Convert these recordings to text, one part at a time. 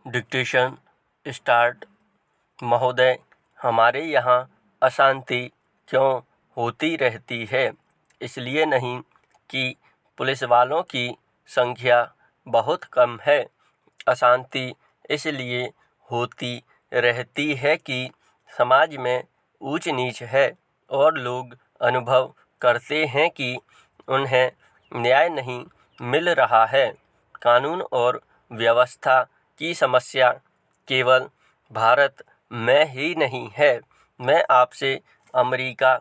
Dictation start. महोदय, हमारे यहाँ अशांति क्यों होती रहती है? इसलिए नहीं कि पुलिस वालों की संख्या बहुत कम है। अशांति इसलिए होती रहती है कि समाज में ऊंच नीच है और लोग अनुभव करते हैं कि उन्हें न्याय नहीं मिल रहा है। कानून और व्यवस्था की समस्या केवल भारत में ही नहीं है। मैं आपसे अमेरिका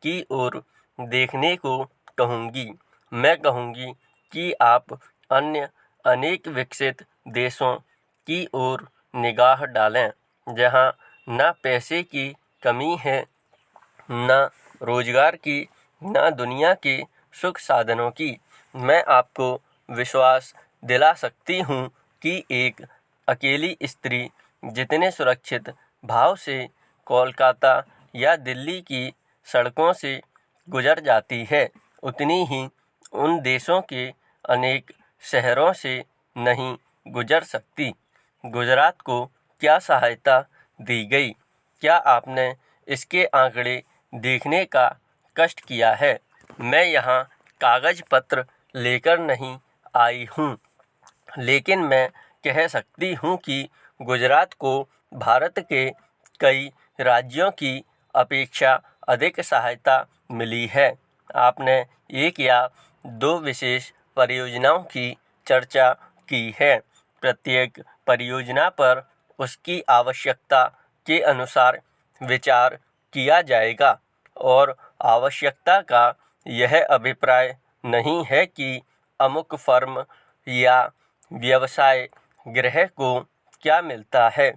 की ओर देखने को कहूँगी। मैं कहूँगी कि आप अन्य अनेक विकसित देशों की ओर निगाह डालें, जहाँ न पैसे की कमी है, न रोजगार की, न दुनिया के सुख साधनों की। मैं आपको विश्वास दिला सकती हूँ कि एक अकेली स्त्री जितने सुरक्षित भाव से कोलकाता या दिल्ली की सड़कों से गुजर जाती है, उतनी ही उन देशों के अनेक शहरों से नहीं गुजर सकती। गुजरात को क्या सहायता दी गई? क्या आपने इसके आंकड़े देखने का कष्ट किया है? मैं यहाँ कागज पत्र लेकर नहीं आई हूँ, लेकिन मैं कह सकती हूँ कि गुजरात को भारत के कई राज्यों की अपेक्षा अधिक सहायता मिली है। आपने एक या दो विशेष परियोजनाओं की चर्चा की है। प्रत्येक परियोजना पर उसकी आवश्यकता के अनुसार विचार किया जाएगा और आवश्यकता का यह अभिप्राय नहीं है कि अमुक फर्म या व्यवसाय गृह को क्या मिलता है।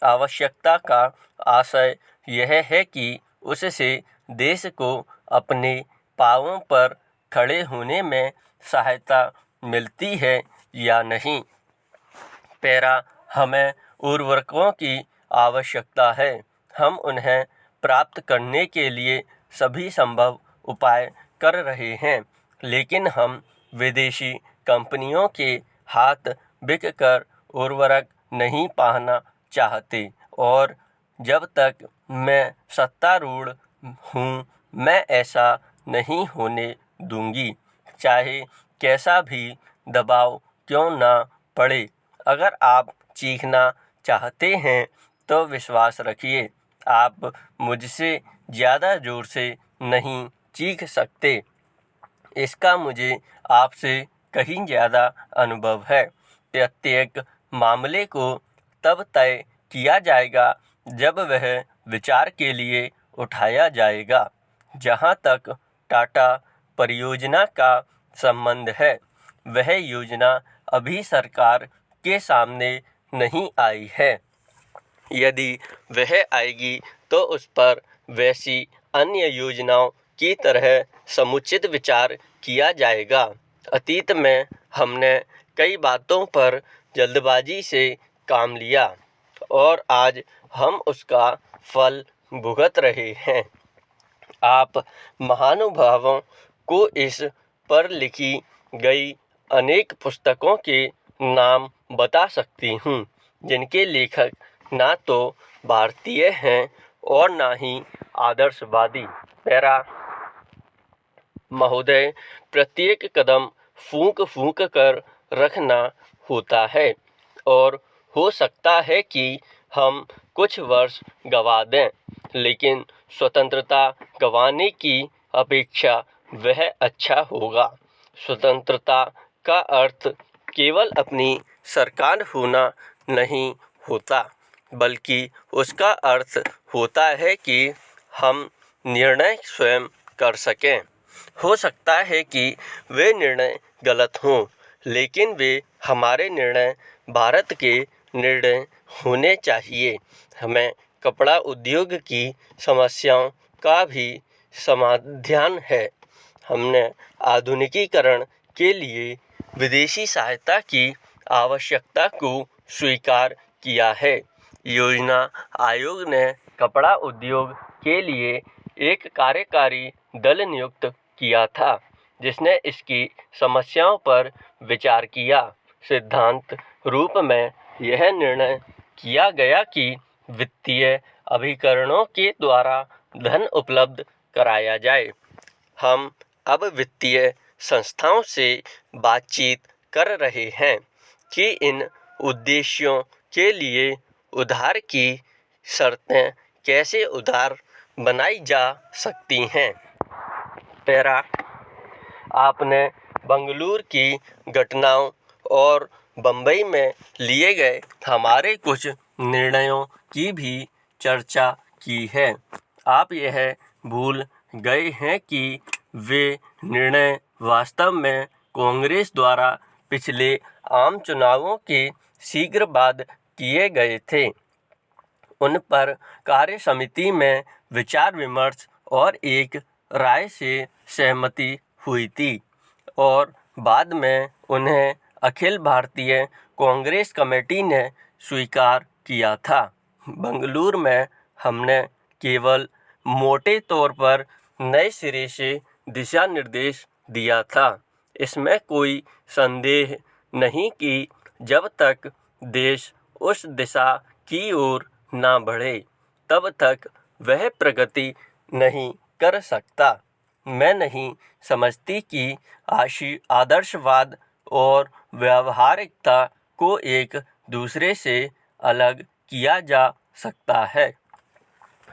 आवश्यकता का आशय यह है कि उससे देश को अपने पांवों पर खड़े होने में सहायता मिलती है या नहीं। पैरा, हमें उर्वरकों की आवश्यकता है। हम उन्हें प्राप्त करने के लिए सभी संभव उपाय कर रहे हैं, लेकिन हम विदेशी कंपनियों के हाथ बिक कर उर्वरक नहीं पाना चाहते और जब तक मैं सत्तारूढ़ हूँ, मैं ऐसा नहीं होने दूंगी, चाहे कैसा भी दबाव क्यों ना पड़े। अगर आप चीखना चाहते हैं तो विश्वास रखिए, आप मुझसे ज़्यादा ज़ोर से नहीं चीख सकते। इसका मुझे आपसे कहीं ज़्यादा अनुभव है। प्रत्येक मामले को तब तय किया जाएगा जब वह विचार के लिए उठाया जाएगा। जहाँ तक टाटा परियोजना का संबंध है, वह योजना अभी सरकार के सामने नहीं आई है। यदि वह आएगी तो उस पर वैसी अन्य योजनाओं की तरह समुचित विचार किया जाएगा। अतीत में हमने कई बातों पर जल्दबाजी से काम लिया और आज हम उसका फल भुगत रहे हैं। आप महानुभावों को इस पर लिखी गई अनेक पुस्तकों के नाम बता सकती हूँ, जिनके लेखक ना तो भारतीय हैं और ना ही आदर्शवादी। पैरा, महोदय, प्रत्येक कदम फूंक फूंक कर रखना होता है और हो सकता है कि हम कुछ वर्ष गंवा दें, लेकिन स्वतंत्रता गंवाने की अपेक्षा वह अच्छा होगा। स्वतंत्रता का अर्थ केवल अपनी सरकार होना नहीं होता, बल्कि उसका अर्थ होता है कि हम निर्णय स्वयं कर सकें। हो सकता है कि वे निर्णय गलत हों, लेकिन वे हमारे निर्णय भारत के निर्णय होने चाहिए। हमें कपड़ा उद्योग की समस्याओं का भी समाधान है। हमने आधुनिकीकरण के लिए विदेशी सहायता की आवश्यकता को स्वीकार किया है। योजना आयोग ने कपड़ा उद्योग के लिए एक कार्यकारी दल नियुक्त किया था, जिसने इसकी समस्याओं पर विचार किया। सिद्धांत रूप में यह निर्णय किया गया कि वित्तीय अभिकरणों के द्वारा धन उपलब्ध कराया जाए। हम अब वित्तीय संस्थाओं से बातचीत कर रहे हैं कि इन उद्देश्यों के लिए उधार की शर्तें कैसे उदार बनाई जा सकती हैं। पैरा, आपने बंगलुरु की घटनाओं और बंबई में लिए गए हमारे कुछ निर्णयों की भी चर्चा की है। आप यह भूल गए हैं कि वे निर्णय वास्तव में कांग्रेस द्वारा पिछले आम चुनावों के शीघ्र बाद किए गए थे। उन पर कार्य समिति में विचार विमर्श और एक राय से सहमति हुई थी और बाद में उन्हें अखिल भारतीय कांग्रेस कमेटी ने स्वीकार किया था। बंगलुरु में हमने केवल मोटे तौर पर नए सिरे से दिशा निर्देश दिया था। इसमें कोई संदेह नहीं कि जब तक देश उस दिशा की ओर ना बढ़े तब तक वह प्रगति नहीं कर सकता। मैं नहीं समझती कि आदर्शवाद और व्यावहारिकता को एक दूसरे से अलग किया जा सकता है।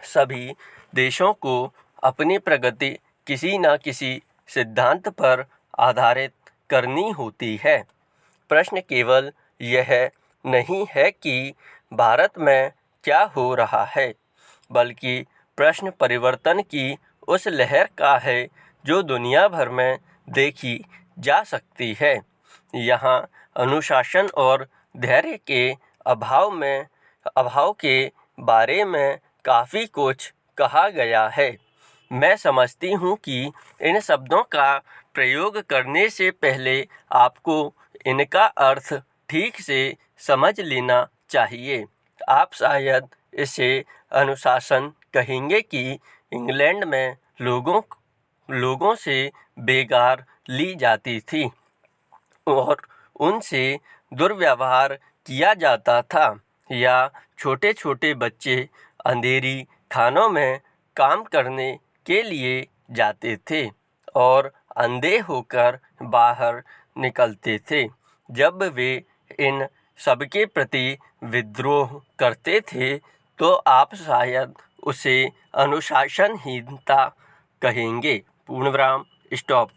सभी देशों को अपनी प्रगति किसी न किसी सिद्धांत पर आधारित करनी होती है। प्रश्न केवल यह नहीं है कि भारत में क्या हो रहा है, बल्कि प्रश्न परिवर्तन की उस लहर का है जो दुनिया भर में देखी जा सकती है। यहाँ अनुशासन और धैर्य के अभाव के बारे में काफ़ी कुछ कहा गया है। मैं समझती हूँ कि इन शब्दों का प्रयोग करने से पहले आपको इनका अर्थ ठीक से समझ लेना चाहिए। आप शायद इसे अनुशासन कहेंगे कि इंग्लैंड में लोगों से बेगार ली जाती थी और उनसे दुर्व्यवहार किया जाता था, या छोटे छोटे बच्चे अंधेरी खानों में काम करने के लिए जाते थे और अंधे होकर बाहर निकलते थे। जब वे इन सबके प्रति विद्रोह करते थे तो आप शायद उसे अनुशासनहीनता कहेंगे। पूर्णविराम, स्टॉप।